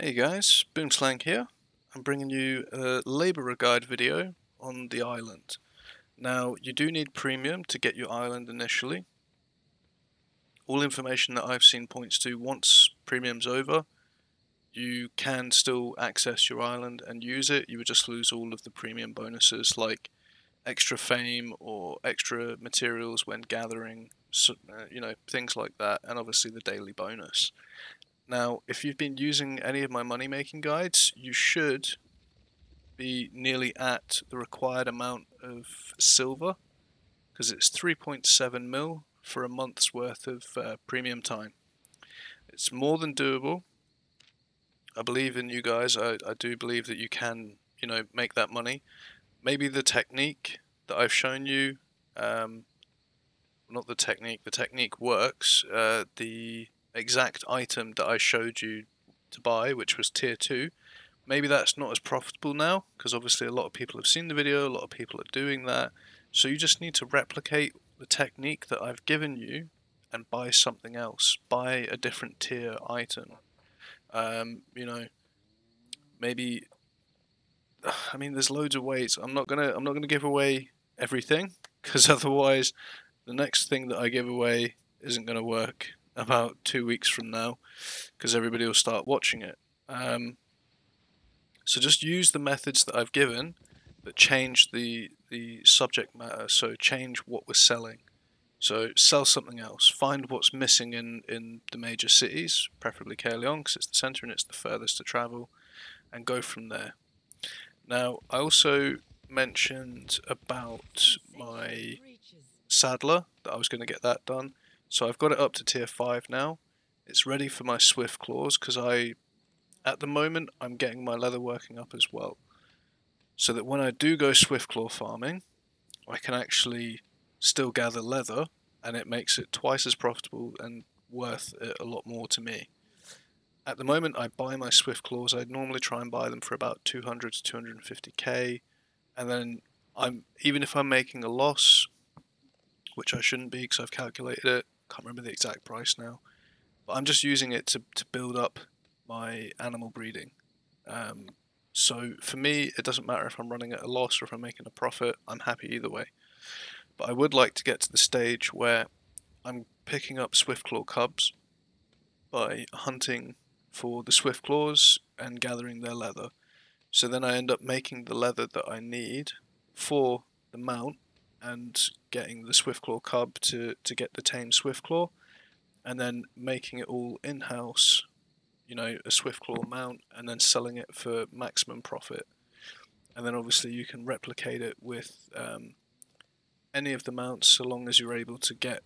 Hey guys, Boomslang here. I'm bringing you a labourer guide video on the island. Now, you do need premium to get your island initially. All information that I've seen points to once premium's over, you can still access your island and use it. You would just lose all of the premium bonuses like extra fame or extra materials when gathering, things like that, and obviously the daily bonus. Now, if you've been using any of my money making guides, you should be nearly at the required amount of silver, because it's 3.7 mil for a month's worth of premium time. It's more than doable. I believe in you guys. I do believe that you can, make that money. Maybe the technique that I've shown you, not the technique works. The exact item that I showed you to buy, which was tier 2, maybe that's not as profitable now, because obviously a lot of people have seen the video, a lot of people are doing that. So you just need to replicate the technique that I've given you and buy something else. Buy a different tier item. Maybe, I mean, there's loads of ways. I'm not gonna give away everything, because otherwise the next thing that I give away isn't gonna work about 2 weeks from now, because everybody will start watching it. So just use the methods that I've given, but change the subject matter. So change what we're selling. So sell something else. Find what's missing in the major cities, preferably Caerleon, because it's the center and it's the furthest to travel, and go from there. Now, I also mentioned about my saddler, that I was going to get that done. So I've got it up to tier 5 now. It's ready for my swift claws, because at the moment I'm getting my leather working up as well, so that when I do go swift claw farming, I can actually still gather leather, and it makes it twice as profitable and worth it a lot more to me. At the moment I buy my swift claws. I'd normally try and buy them for about 200 to 250k, and then even if I'm making a loss, which I shouldn't be because I've calculated it, can't remember the exact price now, but I'm just using it to build up my animal breeding. So for me, it doesn't matter if I'm running at a loss or if I'm making a profit. I'm happy either way. But I would like to get to the stage where I'm picking up Swiftclaw cubs by hunting for the Swiftclaws and gathering their leather. So then I end up making the leather that I need for the mount and getting the Swiftclaw cub to get the tame Swiftclaw, and then making it all in-house, a Swiftclaw mount, and then selling it for maximum profit. And then obviously you can replicate it with any of the mounts, so long as you're able to get,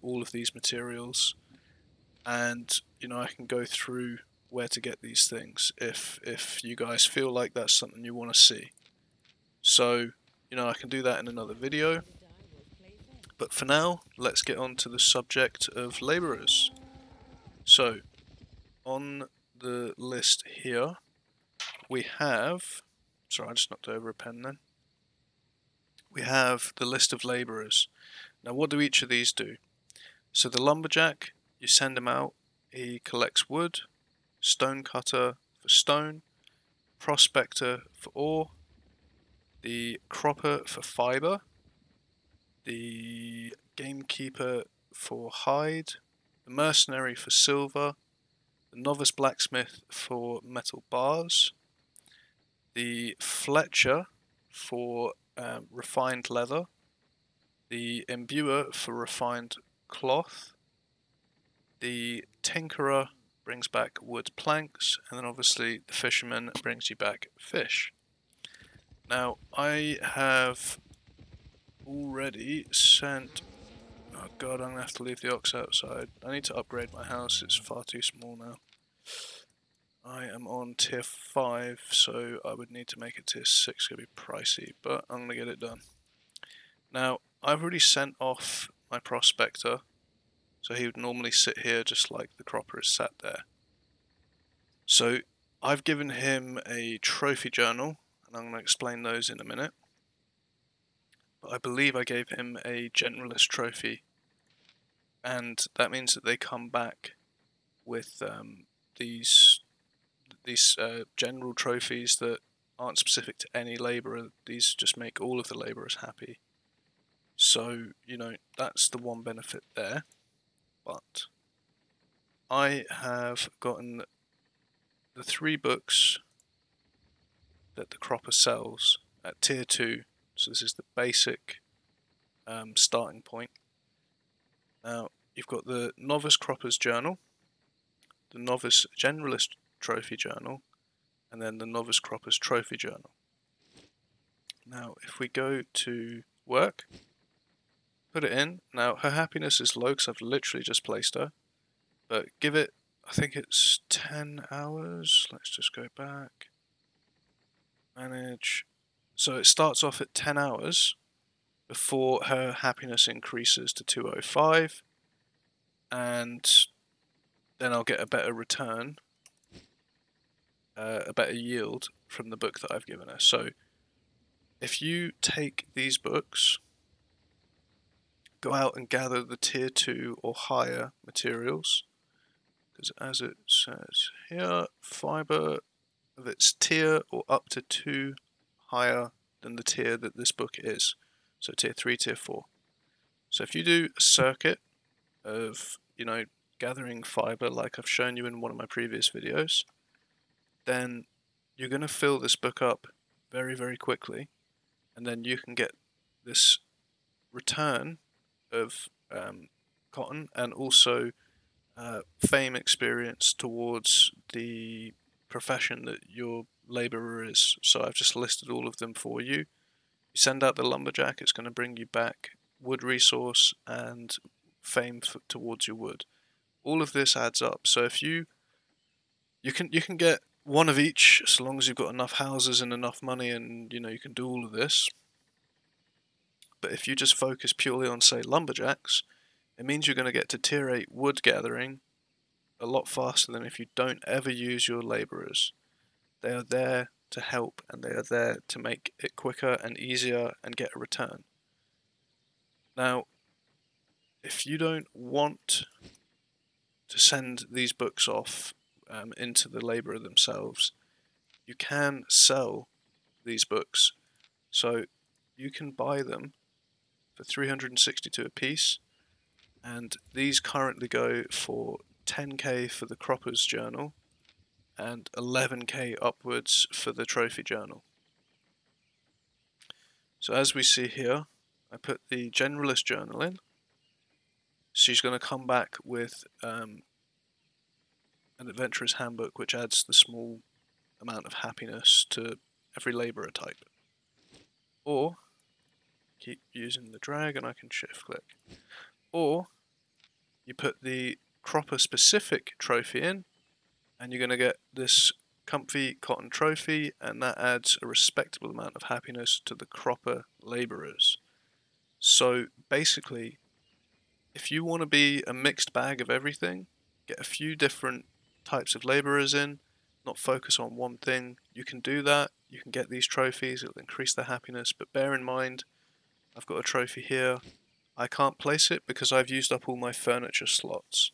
all of these materials. And, I can go through where to get these things if you guys feel like that's something you want to see. So, I can do that in another video. But for now, let's get on to the subject of labourers. So, on the list here, we have, sorry, I just knocked over a pen then. We have the list of labourers. Now, what do each of these do? So the lumberjack, you send him out, he collects wood, stonecutter for stone, prospector for ore, the cropper for fibre, the gamekeeper for hide, the mercenary for silver, the novice blacksmith for metal bars, the fletcher for refined leather, the imbuer for refined cloth, the tinkerer brings back wood planks, and then obviously the fisherman brings you back fish. Now I have already sent, oh god, I'm gonna have to leave the ox outside. I need to upgrade my house, it's far too small now. I am on tier 5, so I would need to make it tier 6, it's gonna be pricey, but I'm gonna get it done. Now I've already sent off my prospector, so he would normally sit here just like the cropper is sat there. So I've given him a trophy journal, and I'm going to explain those in a minute. But I believe I gave him a generalist trophy, and that means that they come back with these these general trophies that aren't specific to any labourer. These just make all of the labourers happy. So, you know, that's the one benefit there. But I have gotten the 3 books that the Cropper sells at tier 2. So this is the basic starting point. Now, you've got the Novice Cropper's Journal, the Novice Generalist Trophy Journal, and then the Novice Cropper's Trophy Journal. Now, if we go to work, put it in. Now, her happiness is low because I've literally just placed her. But give it, I think it's 10 hours. Let's just go back. Manage. So it starts off at 10 hours before her happiness increases to 205. And then I'll get a better return, a better yield from the book that I've given her. So if you take these books, go out and gather the tier 2 or higher materials, because as it says here, fiber of its tier or up to 2 higher than the tier that this book is. So tier 3, tier 4. So if you do a circuit of, you know, gathering fiber like I've shown you in one of my previous videos, then you're going to fill this book up very, very quickly, and then you can get this return of cotton and also fame experience towards the profession that your labourer is. So I've just listed all of them for you. You send out the lumberjack, it's going to bring you back wood resource and fame towards your wood. All of this adds up. So if you can get one of each, so long as you've got enough houses and enough money, and you know you can do all of this. But if you just focus purely on, say, lumberjacks, it means you're going to get to tier 8 wood gathering a lot faster than if you don't ever use your labourers. They are there to help, and they are there to make it quicker and easier and get a return. Now, if you don't want to send these books off into the labourer themselves, you can sell these books. So you can buy them for 362 a piece, and these currently go for 10k for the Cropper's Journal and 11k upwards for the Trophy Journal. So as we see here, I put the Generalist Journal in. She's going to come back with an Adventurer's Handbook, which adds the small amount of happiness to every labourer type. Or keep using the drag and I can shift click. Or you put the Cropper specific trophy in, and you're going to get this comfy cotton trophy, and that adds a respectable amount of happiness to the Cropper labourers. So basically, if you want to be a mixed bag of everything, get a few different types of labourers in, not focus on one thing, you can do that. You can get these trophies, it'll increase their happiness, but bear in mind, I've got a trophy here. I can't place it because I've used up all my furniture slots.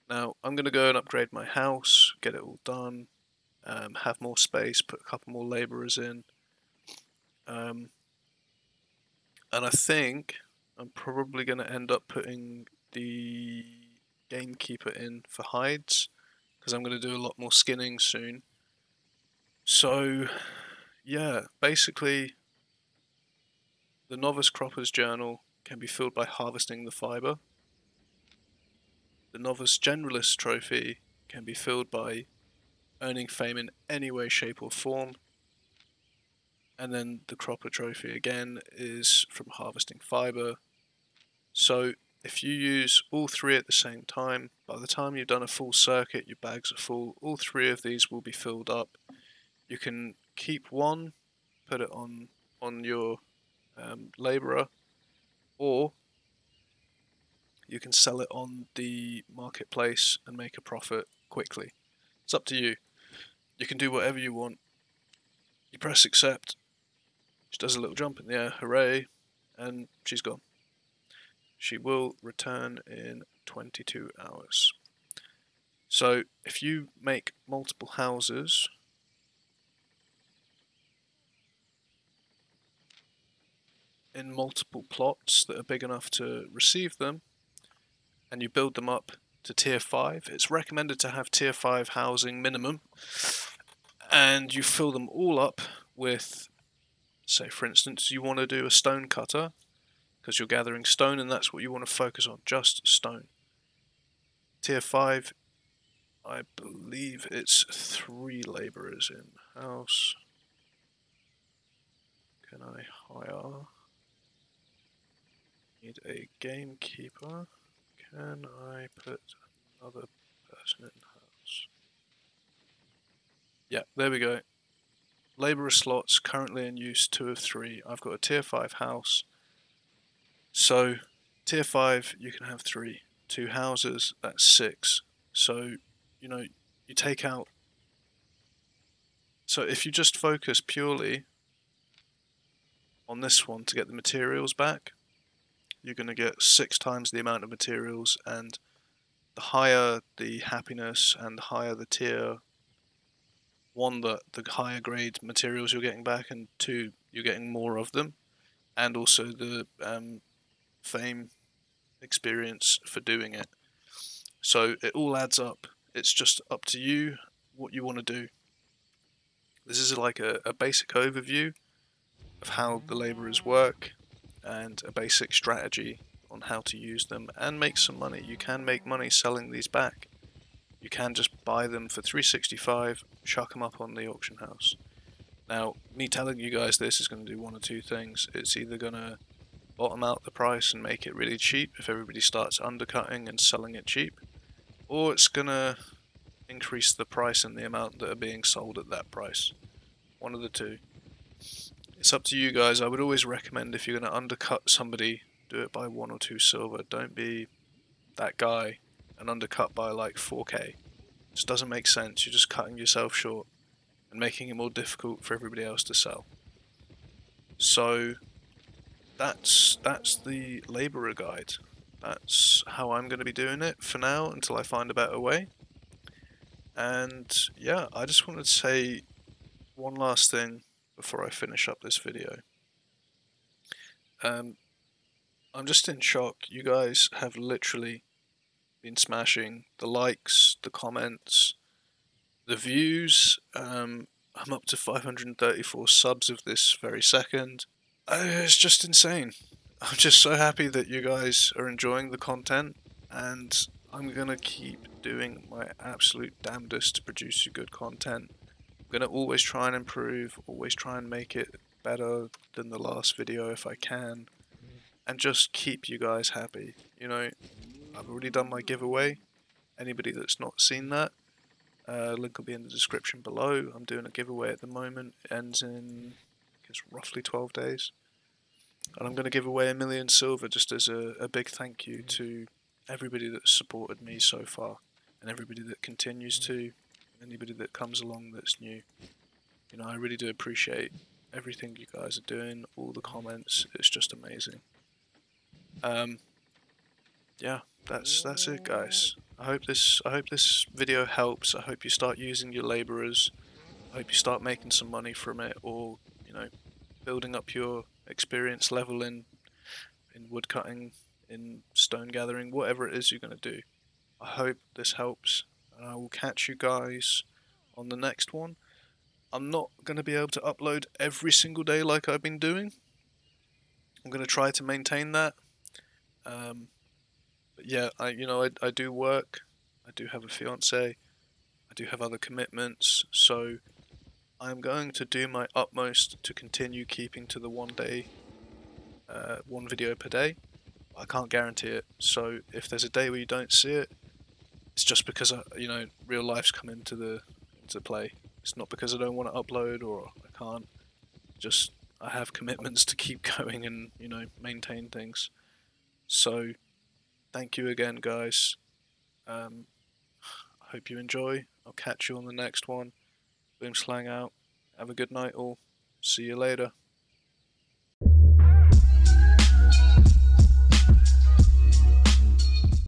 Now, I'm going to go and upgrade my house, get it all done, have more space, put a couple more labourers in. And I think I'm probably going to end up putting the gamekeeper in for hides, because I'm going to do a lot more skinning soon. So, yeah, basically, the Novice Cropper's Journal can be filled by harvesting the fibre. The Novice Generalist Trophy can be filled by earning fame in any way, shape or form. And then the Cropper Trophy again is from harvesting fibre. So if you use all 3 at the same time, by the time you've done a full circuit, your bags are full, all 3 of these will be filled up. You can keep one, put it on your labourer, or you can sell it on the marketplace and make a profit quickly. It's up to you. You can do whatever you want. You press accept, she does a little jump in the air, hooray, and she's gone. She will return in 22 hours. So if you make multiple houses, in multiple plots that are big enough to receive them, and you build them up to tier 5, it's recommended to have tier 5 housing minimum, and you fill them all up with, say for instance, you want to do a stone cutter, because you're gathering stone and that's what you want to focus on, just stone. Tier 5, I believe it's 3 labourers in house. Can I hire? Need a gamekeeper. Can I put another person in house? Yeah, there we go. Labourer slots currently in use 2 of 3. I've got a tier 5 house. So tier 5 you can have 3. 2 houses, that's 6. So, you know, you take out. So if you just focus purely on this one to get the materials back, you're going to get 6 times the amount of materials, and the higher the happiness and the higher the tier 1, the higher grade materials you're getting back, and 2, you're getting more of them, and also the fame experience for doing it. So it all adds up. It's just up to you what you want to do. This is like a basic overview of how the labourers work, and a basic strategy on how to use them and make some money. You can make money selling these back. You can just buy them for 365, chuck them up on the auction house. Now, me telling you guys this is going to do one or two things. It's either going to bottom out the price and make it really cheap if everybody starts undercutting and selling it cheap, or it's going to increase the price and the amount that are being sold at that price. One of the two. It's up to you guys. I would always recommend, if you're going to undercut somebody, do it by 1 or 2 silver. Don't be that guy and undercut by like 4k. It just doesn't make sense. You're just cutting yourself short and making it more difficult for everybody else to sell. So that's the labourer guide. That's how I'm going to be doing it for now until I find a better way. And yeah, I just wanted to say one last thing before I finish up this video. I'm just in shock. You guys have literally been smashing the likes, the comments, the views. I'm up to 534 subs of this very second. It's just insane. I'm just so happy that you guys are enjoying the content, and I'm gonna keep doing my absolute damnedest to produce you good content. I'm gonna always try and improve, always try and make it better than the last video if I can, and just keep you guys happy. You know, I've already done my giveaway. Anybody that's not seen that, link will be in the description below. I'm doing a giveaway at the moment. It ends in, I guess, roughly 12 days. And I'm going to give away 1 million silver just as a big thank you to everybody that's supported me so far, and everybody that continues to, anybody that comes along that's new. You know, I really do appreciate everything you guys are doing, all the comments. It's just amazing. Yeah, that's it, guys. I hope this video helps. I hope you start using your labourers. I hope you start making some money from it, or, you know, building up your experience level in woodcutting, in stone gathering, whatever it is you're going to do. I hope this helps, and I will catch you guys on the next one. I'm not going to be able to upload every single day like I've been doing. I'm going to try to maintain that. But yeah, I do work. I do have a fiance. I do have other commitments, so I'm going to do my utmost to continue keeping to the one video per day. I can't guarantee it, so if there's a day where you don't see it, it's just because real life's come into play. It's not because I don't want to upload or I can't. Just I have commitments to keep going and maintain things. So thank you again, guys. I hope you enjoy. I'll catch you on the next one. Boom Slang out. Have a good night all. See you later.